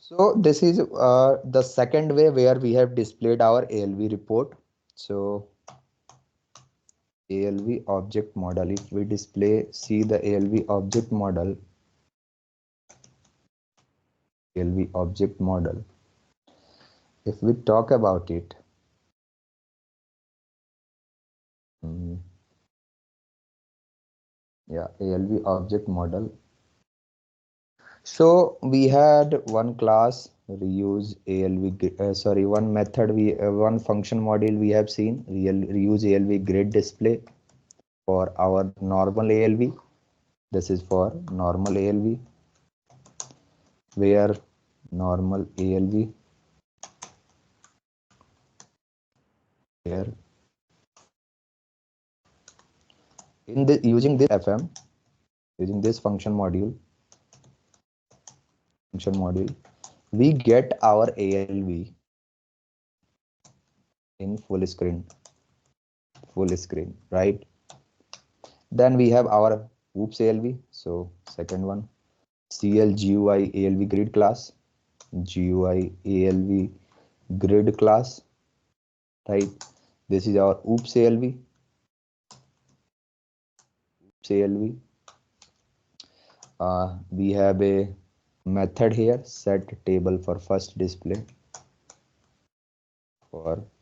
So this is the second way where we have displayed our ALV report. So ALV object model, if we see the ALV object model, ALV object model, if we talk about it, mm, yeah, ALV object model. So we had one class reuse ALV, one method, one function module we have seen, reuse ALV grid display for our normal ALV. This is for normal ALV, where normal ALV, where in the using this FM, using this function module, we get our ALV in full screen, right? Then we have our oops ALV. So second one, CL GUI ALV grid class, GUI ALV grid class, right? This is our oops ALV, we have a method here, set table for first display,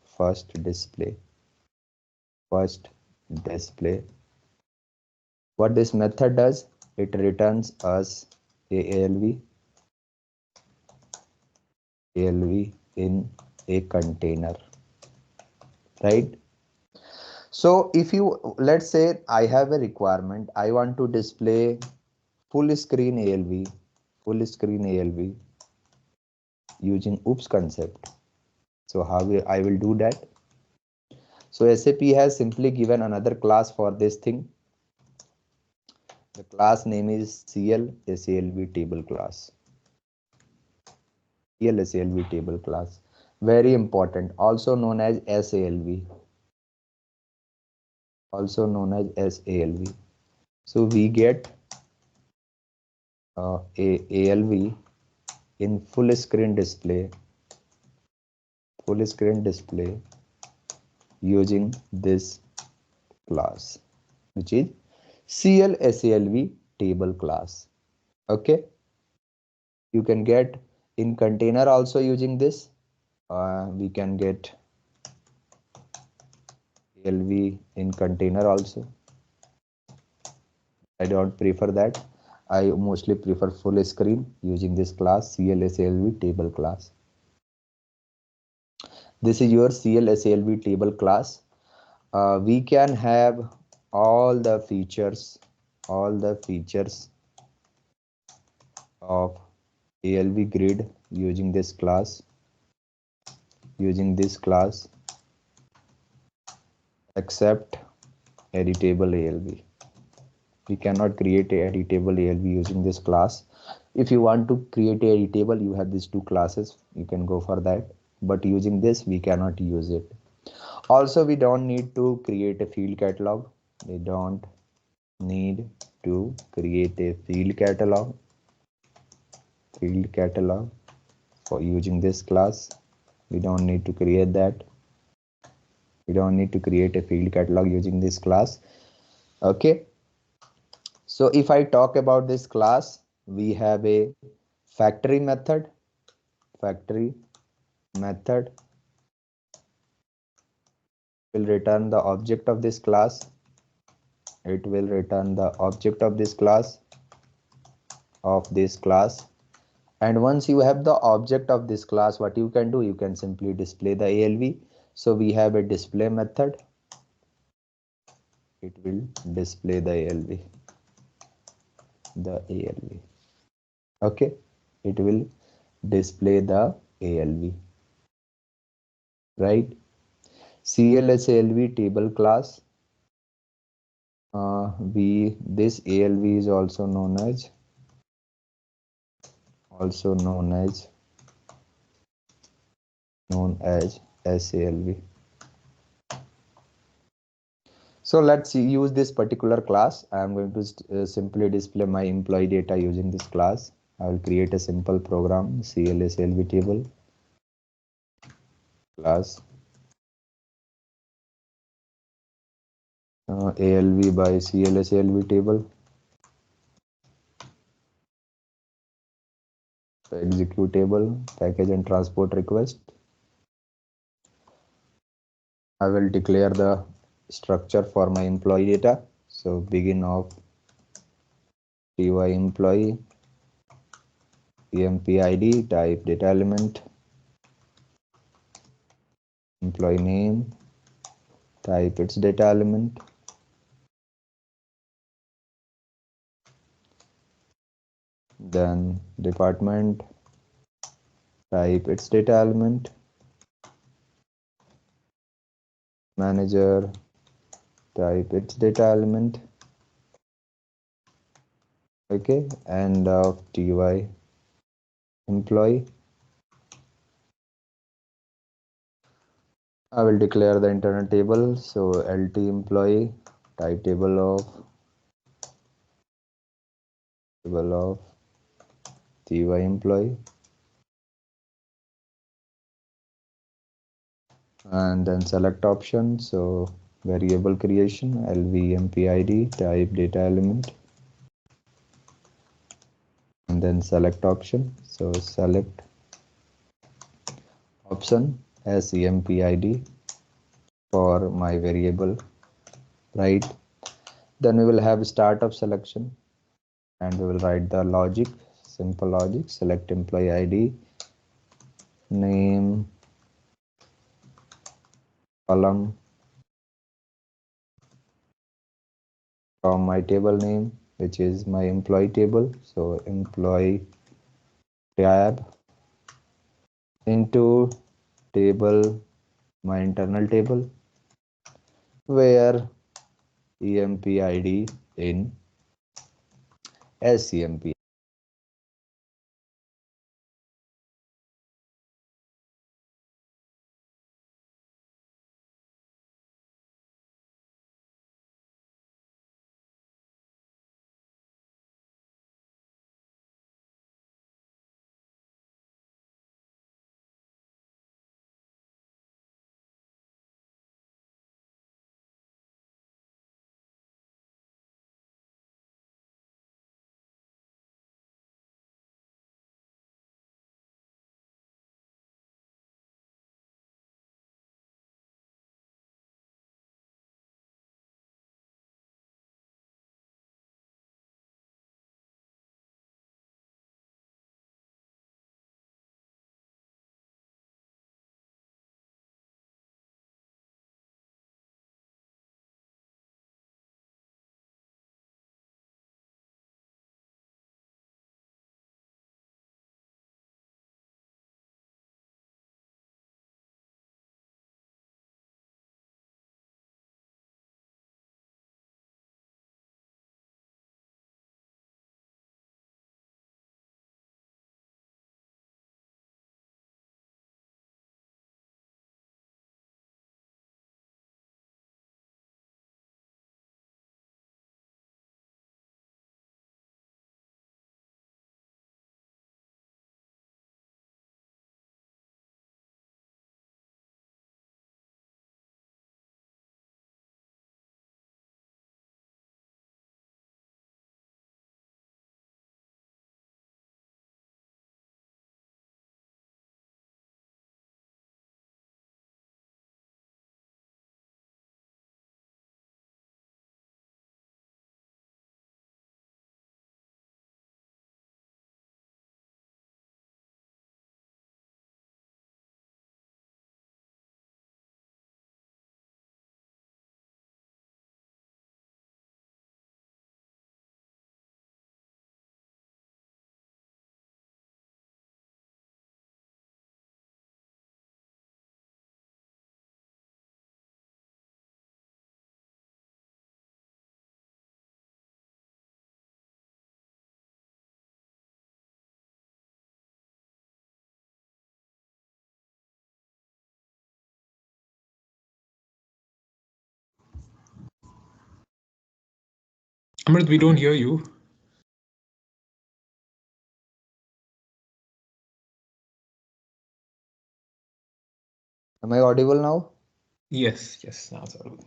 first display. What this method does, it returns us a ALV in a container, right? So if you, let's say I have a requirement, I want to display full screen ALV using oops concept. So how I will do that? So SAP has simply given another class for this thing. The class name is CL SALV table class. CL SALV table class, very important, also known as SALV. So we get a ALV in full screen display using this class, which is CL SALV table class. Okay, you can get in container also using this. We can get ALV in container also. I don't prefer that. I mostly prefer full screen using this class, CL SALV table class. This is your CL SALV table class. We can have all the features of ALV grid using this class, except editable ALV. We cannot create a editable ALV using this class. If you want to create a editable, you have these two classes, you can go for that, but using this we cannot use it. Also, we don't need to create a field catalog. We don't need to create a field catalog for using this class. We don't need to create that. We don't need to create a field catalog using this class. Okay, so if I talk about this class, we have a factory method will return the object of this class. It will return the object of this class, and once you have the object of this class, what you can do, you can simply display the ALV. So we have a display method. It will display the ALV. Okay, it will display the ALV, right? CL SALV table class. This ALV is also known as SALV. So let's use this particular class. I am going to simply display my employee data using this class. I will create a simple program, CL SALV table class ALV by CL SALV table. So executable package and transport request. I will declare the structure for my employee data. So begin of TY employee, EMPID, type data element, employee name, type its data element, then department, type its data element, manager, type its data element. Okay, and of TY employee, I will declare the internal table. So LT employee, type table of TY employee, and then select option. So variable creation, LVMPID, type data element, and then select option. So select option as EMPID for my variable, right? Then we will have startup selection, and we will write the logic, simple logic, select employee ID, name, column from my table name, which is my employee table. So employee tab into table, my internal table, where EMPID in SCMP. Amrit, we don't hear you. Am I audible now? Yes, yes, now it's audible.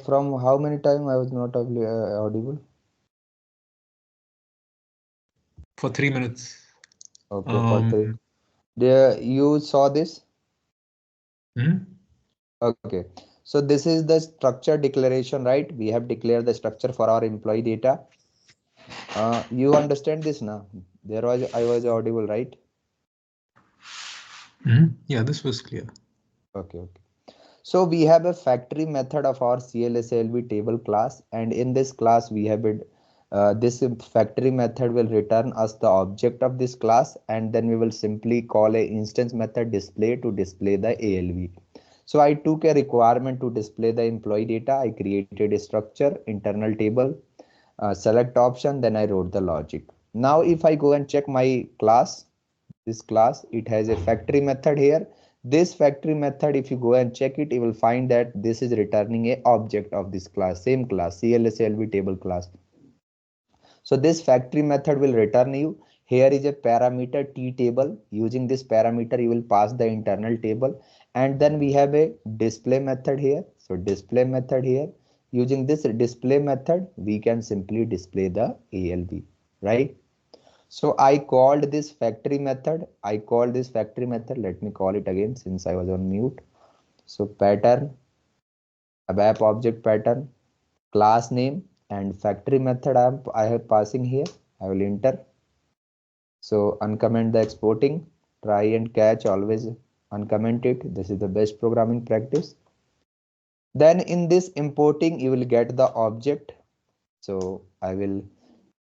From how many time I was not audible? For 3 minutes. Okay, for three. Um, There, you saw this? hmm? Okay. So this is the structure declaration, right? We have declared the structure for our employee data. You understand this now? There was I was audible, right? Yeah, this was clear. Okay, okay. So we have a factory method of our CLSLV table class, and in this class we have it. This factory method will return us the object of this class, and then we will simply call a instance method display to display the ALV. So I took a requirement to display the employee data. I created a structure, internal table, select option, then I wrote the logic. Now if I go and check my class, this class, it has a factory method here. This factory method, if you go and check it, you will find that this is returning a object of this class, same class, CLSLV table class. So this factory method will return you. Here is a parameter t table. Using this parameter, you will pass the internal table. And then we have a display method here. So display method here. Using this display method, we can simply display the ALV, right? So I called this factory method. I called this factory method. Let me call it again since I was on mute. So pattern, ABAP object pattern, class name, and factory method I have passing here. I will enter. So uncomment the exporting. Try and catch always uncomment it. This is the best programming practice. Then in this importing, you will get the object. So I will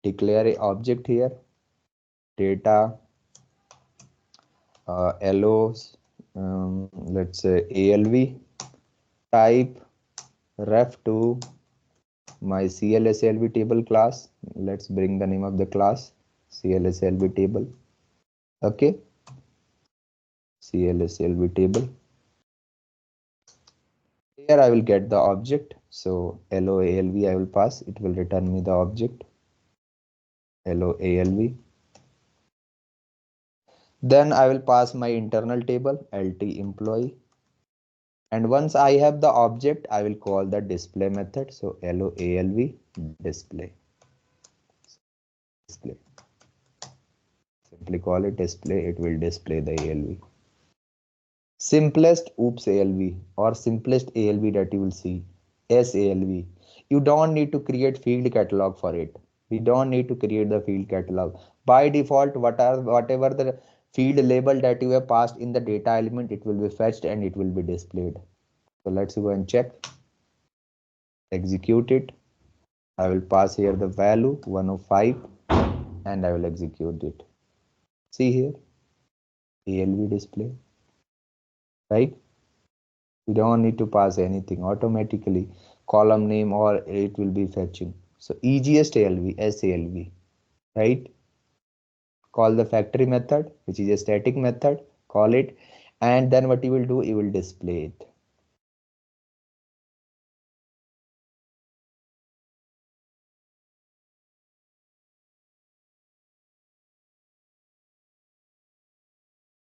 declare a object here. Data LOs, let's say ALV, type ref to my CLSLV table class. Let's bring the name of the class CLSLV table. Okay, CLSLV table. Here I will get the object. So LOALV I will pass. It will return me the object LOALV. Then I will pass my internal table LT employee. And once I have the object, I will call the display method. So LOALV display. Display. Simply call it display. It will display the ALV. Simplest oops ALV or simplest ALV that you will see SALV. You don't need to create field catalog for it. We don't need to create the field catalog. By default, whatever the field label that you have passed in the data element, it will be fetched and it will be displayed. So let's go and check. Execute it. I will pass here the value 105 and I will execute it. See here, ALV display, right? We don't need to pass anything automatically. Column name or it will be fetching. So easiest ALV, SALV, right? Call the factory method, which is a static method, call it, and then what you will do, you will display it.